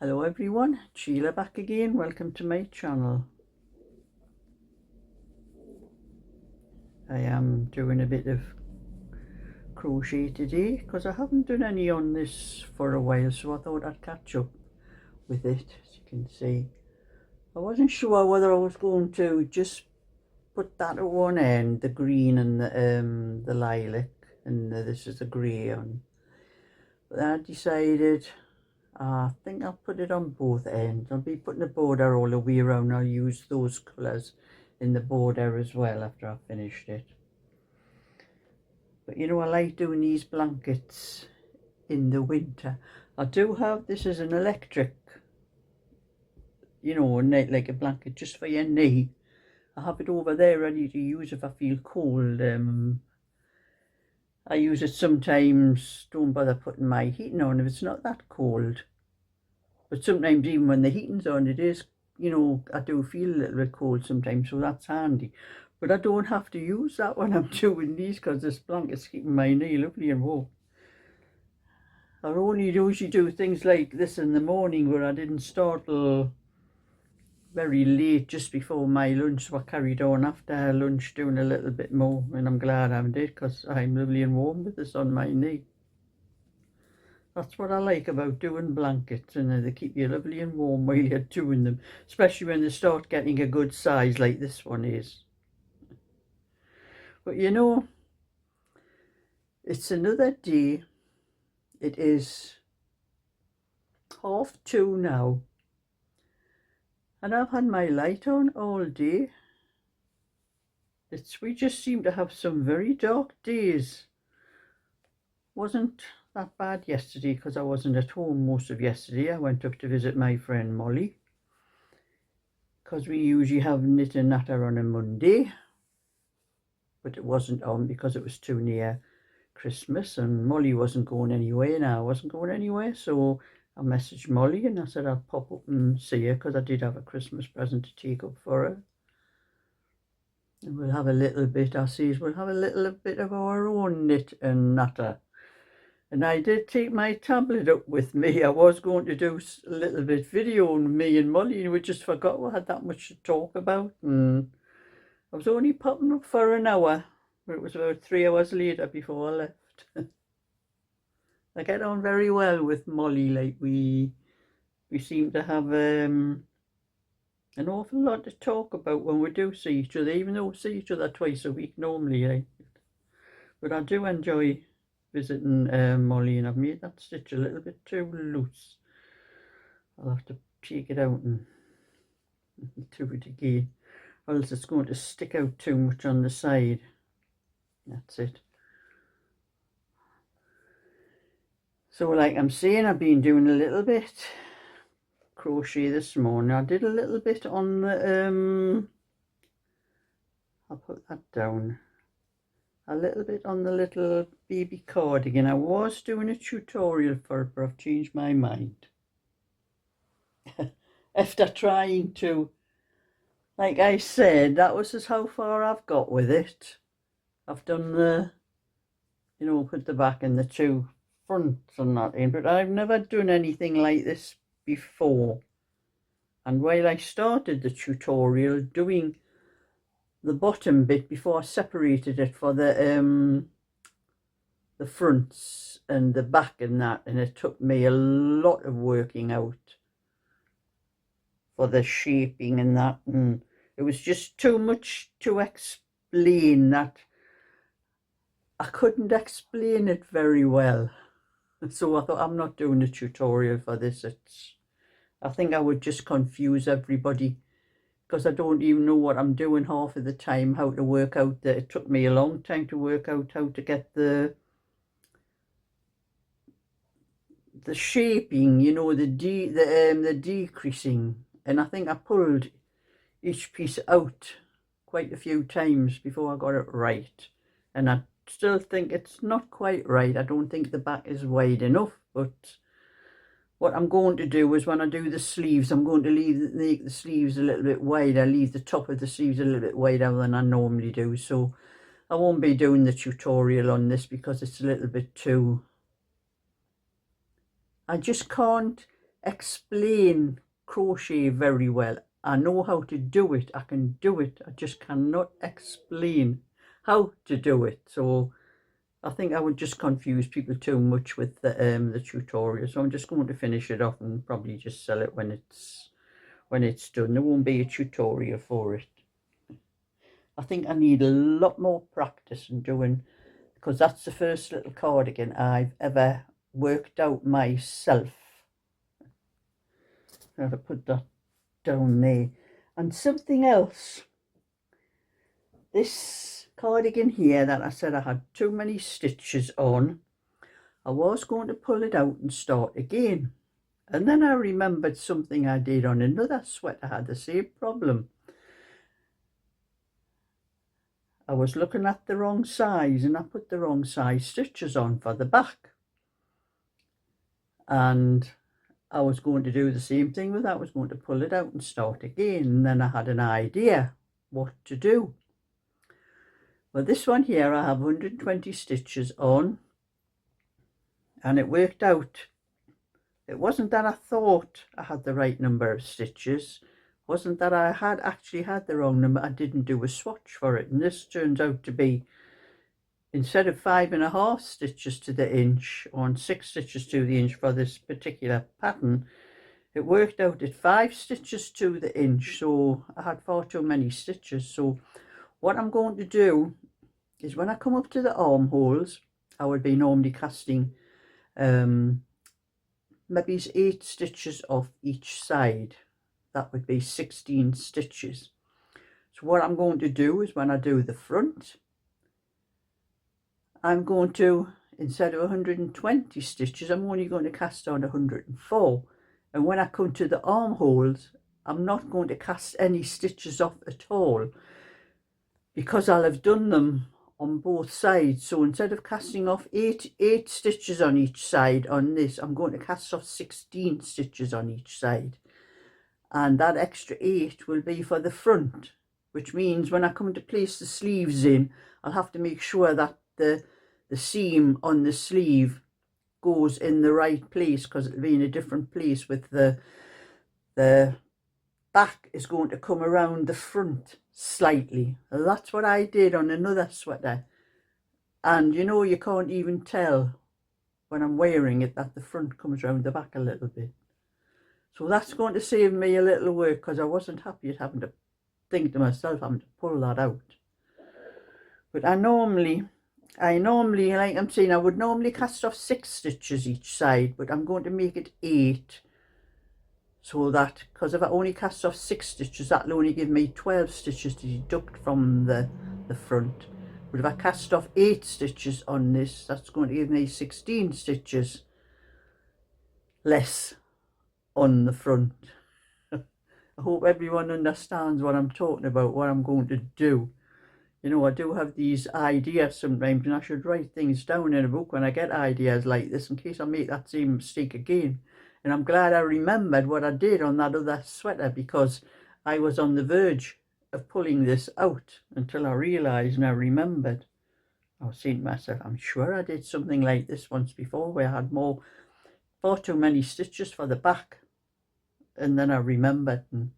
Hello everyone, Sheila back again. Welcome to my channel. I am doing a bit of crochet today because I haven't done any on this for a while, so I thought I'd catch up with it. As you can see, I wasn't sure whether I was going to just put that at one end, the green and the lilac, and this is the grey on. But then I decided I think I'll put it on both ends. I'll be putting a border all the way around. I'll use those colours in the border as well after I've finished it. But you know, I like doing these blankets in the winter. I do have this as an electric, you know, like a blanket just for your knee. I have it over there ready to use if I feel cold. I use it sometimes, don't bother putting my heating on if it's not that cold. But sometimes even when the heating's on, it is, you know, I do feel a little bit cold sometimes, so that's handy. But I don't have to use that when I'm doing these because this blanket's keeping my knee lovely and warm. I only usually do things like this in the morning where I didn't start till very late just before my lunch, so I carried on after lunch doing a little bit more, and I'm glad I did because I'm lovely and warm with this on my knee. That's what I like about doing blankets, and they keep you lovely and warm while you're doing them, especially when they start getting a good size like this one is. But you know, it's another day. It is 2:30 now, and I've had my light on all day. We just seem to have some very dark days. Wasn't that bad yesterday because I wasn't at home most of yesterday. I went up to visit my friend Molly because we usually have knit and natter on a Monday, but it wasn't on because it was too near Christmas and Molly wasn't going anywhere and I wasn't going anywhere, so I messaged Molly and I said I'd pop up and see her because I did have a Christmas present to take up for her. And we'll have a little bit, we'll have a little bit of our own knit and natter. And I did take my tablet up with me. I was going to do a little bit video on me and Molly, and we just forgot we had that much to talk about. And I was only popping up for an hour, but it was about 3 hours later before I left. I get on very well with Molly. Like we seem to have an awful lot to talk about when we do see each other, even though we see each other twice a week normally. But I do enjoy visiting Molly, and I've made that stitch a little bit too loose. I'll have to take it out and do it again, or else it's going to stick out too much on the side. That's it. So like I'm saying, I've been doing a little bit crochet this morning. I did a little bit on the I'll put that down. A little bit on the little baby cardigan. I was doing a tutorial for it, but I've changed my mind. After trying to, like I said, that was just how far I've got with it. I've done the, you know, put the back and the two fronts and that in, but I've never done anything like this before. And while I started the tutorial doing the bottom bit before I separated it for the fronts and the back and that, and it took me a lot of working out for the shaping and that, and it was just too much to explain that I couldn't explain it very well. So I thought, I'm not doing a tutorial for this. I think I would just confuse everybody because I don't even know what I'm doing half of the time, how to work out that. It took me a long time to work out how to get the shaping, you know, the decreasing, and I think I pulled each piece out quite a few times before I got it right, and I still think it's not quite right. I don't think the back is wide enough, but what I'm going to do is when I do the sleeves, I'm going to make the sleeves a little bit wider, leave the top of the sleeves a little bit wider than I normally do. So I won't be doing the tutorial on this because it's a little bit too, I just can't explain crochet very well. I know how to do it, I can do it, I just cannot explain how to do it. So I think I would just confuse people too much with the tutorial. So I'm just going to finish it off and probably just sell it when it's done. There won't be a tutorial for it. I think I need a lot more practice in doing, because that's the first little cardigan I've ever worked out myself. I'm going to put that down there. And something else, this cardigan here that I said I had too many stitches on, I was going to pull it out and start again, and then I remembered something I did on another sweater. I had the same problem. I was looking at the wrong size and I put the wrong size stitches on for the back, and I was going to do the same thing with that. I was going to pull it out and start again, and then I had an idea what to do. Well, this one here I have 120 stitches on, and it worked out. It wasn't that I thought I had the right number of stitches, it wasn't that I had actually had the wrong number. I didn't do a swatch for it, and this turns out to be, instead of 5.5 stitches to the inch on 6 stitches to the inch for this particular pattern, it worked out at 5 stitches to the inch. So I had far too many stitches. So what I'm going to do is, when I come up to the armholes, I would be normally casting maybe 8 stitches off each side. That would be 16 stitches. So what I'm going to do is, when I do the front, I'm going to, instead of 120 stitches, I'm only going to cast on 104. And when I come to the armholes, I'm not going to cast any stitches off at all, because I'll have done them on both sides. So instead of casting off 8 stitches on each side on this, I'm going to cast off 16 stitches on each side, and that extra 8 will be for the front, which means when I come to place the sleeves in, I'll have to make sure that the seam on the sleeve goes in the right place, because it'll be in a different place with the back is going to come around the front slightly. Well, that's what I did on another sweater, and you know, you can't even tell when I'm wearing it that the front comes around the back a little bit. So that's going to save me a little work, because I wasn't happy at having to think to myself, having to pull that out. But I normally, like I'm saying, I would normally cast off 6 stitches each side, but I'm going to make it 8. So that, because if I only cast off 6 stitches, that'll only give me 12 stitches to deduct from the front. But if I cast off 8 stitches on this, that's going to give me 16 stitches less on the front. I hope everyone understands what I'm talking about, what I'm going to do. You know, I do have these ideas sometimes, and I should write things down in a book when I get ideas like this, in case I make that same mistake again. And I'm glad I remembered what I did on that other sweater, because I was on the verge of pulling this out until I realised and I remembered. I was saying to myself, I'm sure I did something like this once before, where I had far too many stitches for the back. And then I remembered. And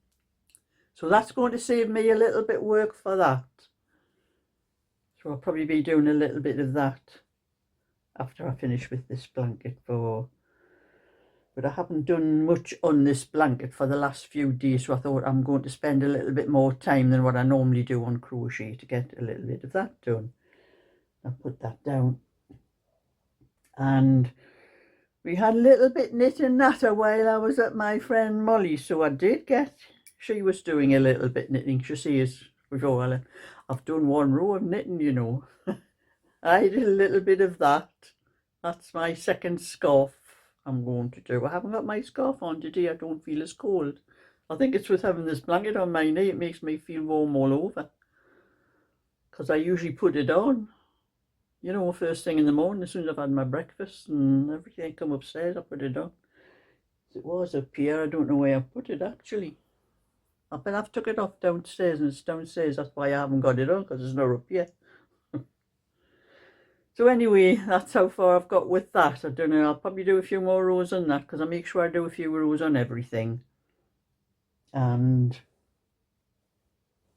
so that's going to save me a little bit of work for that. So I'll probably be doing a little bit of that after I finish with this blanket but I haven't done much on this blanket for the last few days, so I thought I'm going to spend a little bit more time than what I normally do on crochet to get a little bit of that done. I'll put that down. And we had a little bit knit and natter while I was at my friend Molly, so I did get, she was doing a little bit knitting. She says, before I've done one row of knitting, you know. I did a little bit of that. That's my second scarf I'm going to do. I haven't got my scarf on today. I don't feel as cold. I think it's with having this blanket on my knee. It makes me feel warm all over, because I usually put it on, you know, first thing in the morning, as soon as I've had my breakfast and everything. I come upstairs, I put it on. It was up here. I don't know where I put it actually. I've took it off downstairs, and it's downstairs. That's why I haven't got it on, because it's not up here. So anyway, that's how far I've got with that. I don't know, I'll probably do a few more rows on that because I make sure I do a few rows on everything. And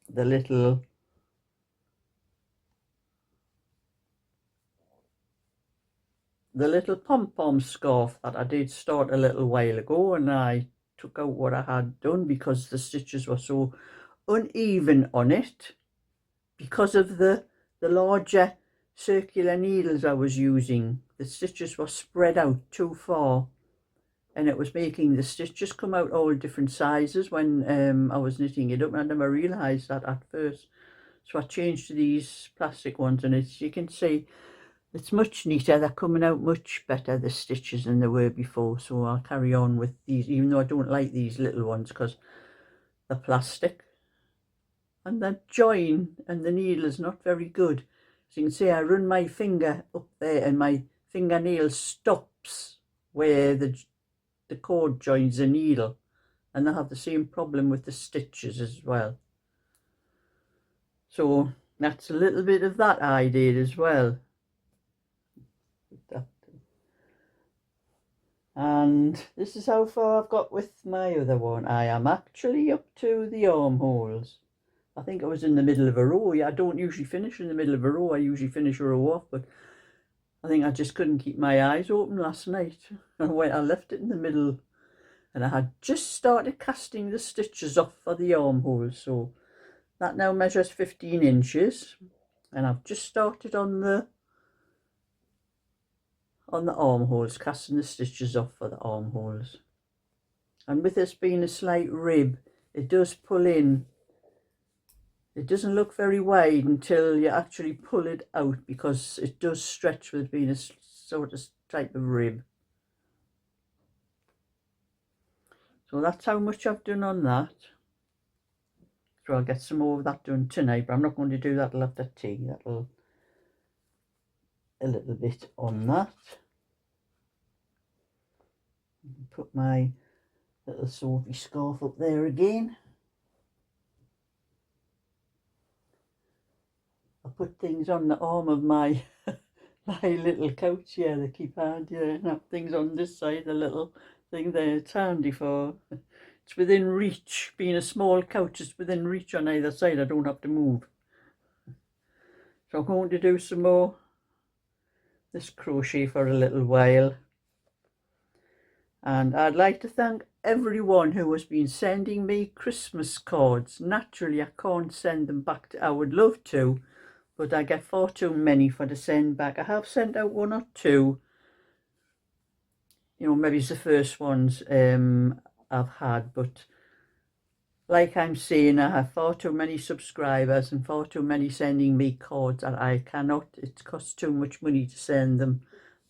the little pom-pom scarf that I did start a little while ago, and I took out what I had done because the stitches were so uneven on it because of the larger circular needles I was using. The stitches were spread out too far, and it was making the stitches come out all different sizes when I was knitting it up, and I never realised that at first. So I changed to these plastic ones, and as you can see, it's much neater. They're coming out much better, the stitches, than they were before. So I'll carry on with these, even though I don't like these little ones because they're plastic. And the join and the needle is not very good. As you can see, I run my finger up there and my fingernail stops where the cord joins the needle. And I have the same problem with the stitches as well. So that's a little bit of that I did as well. And this is how far I've got with my other one. I am actually up to the armholes. I think I was in the middle of a row. I don't usually finish in the middle of a row. I usually finish a row off, but I think I just couldn't keep my eyes open last night. I left it in the middle, and I had just started casting the stitches off for the armholes. So that now measures 15 inches, and I've just started on the armholes, casting the stitches off for the armholes. And with this being a slight rib, it does pull in. It doesn't look very wide until you actually pull it out, because it does stretch with being a sort of type of rib. So that's how much I've done on that. So I'll get some more of that done tonight, but I'm not going to do that till after tea. That'll a little bit on that. Put my little Sophie scarf up there again. I put things on the arm of my my little couch here. They keep handy there, and have things on this side, the little thing there. It's handy for, it's within reach. Being a small couch, it's within reach on either side. I don't have to move. So I'm going to do some more this crochet for a little while. And I'd like to thank everyone who has been sending me Christmas cards. Naturally, I can't send them back. I would love to, but I get far too many for to send back. I have sent out one or two. You know, maybe it's the first ones I've had, but like I'm saying, I have far too many subscribers and far too many sending me cards that I cannot. It costs too much money to send them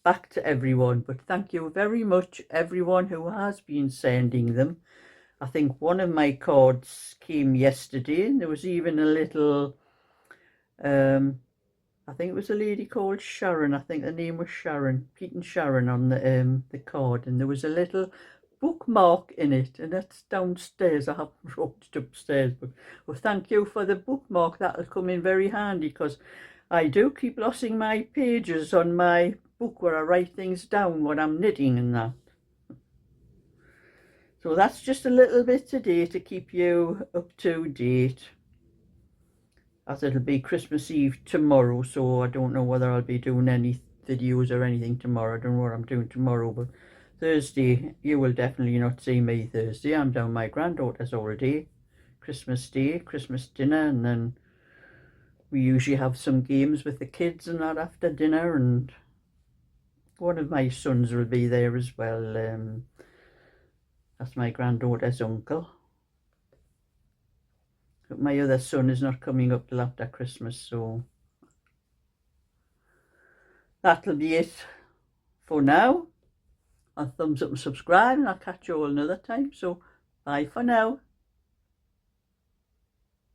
back to everyone. But thank you very much, everyone who has been sending them. I think one of my cards came yesterday, and there was even a little I think it was a lady called Sharon. I think the name was Sharon, Pete and Sharon, on the card, and there was a little bookmark in it, and that's downstairs. I haven't wrote it upstairs, but well, thank you for the bookmark. That'll come in very handy, because I do keep losing my pages on my book where I write things down when I'm knitting and that. So that's just a little bit today to keep you up to date, as it'll be Christmas Eve tomorrow, so I don't know whether I'll be doing any videos or anything tomorrow. I don't know what I'm doing tomorrow, but Thursday, you will definitely not see me Thursday. I'm down my granddaughter's all day, Christmas Day, Christmas dinner, and then we usually have some games with the kids and that after dinner, and one of my sons will be there as well. That's my granddaughter's uncle. But my other son is not coming up till after Christmas, so that'll be it for now. A thumbs up and subscribe, and I'll catch you all another time. So bye for now.